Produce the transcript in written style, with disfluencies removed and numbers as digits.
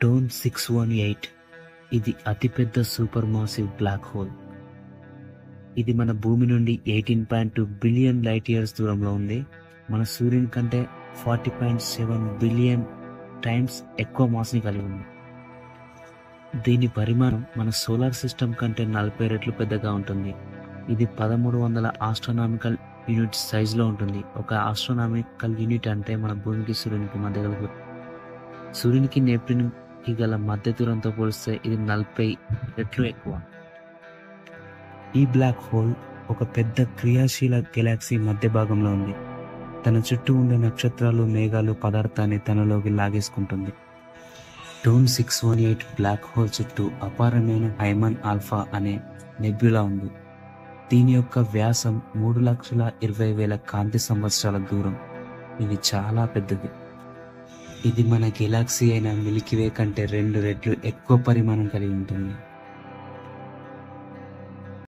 Tone 618 ఇది అతిపెద్ద super massive black hole. ఇది మన భూమి నుండి 18.2 బిలియన్ లైట్ ఇయర్స్ దూరంలో ఉంది. మన సూర్యుని కంటే 40.7 బిలియన్ టైమ్స్ ఎక్కువ మాస్ని కలిగి ఉంది. దీని పరిమాణం మన సోలార్ సిస్టమ్ కంటే 40 రెట్లు పెద్దగా ఉంటుంది. ఇది 1300 ఆస్ట్రోనామికల్ యూనిట్స్ సైజులో ఉంటుంది. ఒక ఆస్ట్రోనామికల్ యూనిట్ అంటే మన భూమికి సూర్యునికి మధ్య గల సూర్యునికి నెప్ట్యూన్కి గల మధ్య దూరంతో పోలిస్తే ఇది 40 రెట్లు ఎక్కువ. ఈ బ్లాక్ హోల్ ఒక పెద్ద క్రియాశీల గెలాక్సీ మధ్య భాగంలో ఉంది. తన చుట్టూ ఉండే నక్షత్రాలు, మేఘాలు పదార్థాన్ని తనలోకి లాగేసుకుంటుంది. టోన్ 618 బ్లాక్ హోల్ చుట్టూ అపారమైన హైమన్ ఆల్ఫా అనే నెబ్యులా ఉంది. దీని యొక్క వ్యాసం 3,20,000 కాంతి సంవత్సరాల దూరం. ఇది చాలా పెద్దది. ఇది మన గెలాక్సీ అయిన మిల్కీవే కంటే 2 రెట్లు ఎక్కువ పరిమాణం కలిగి ఉంటుంది.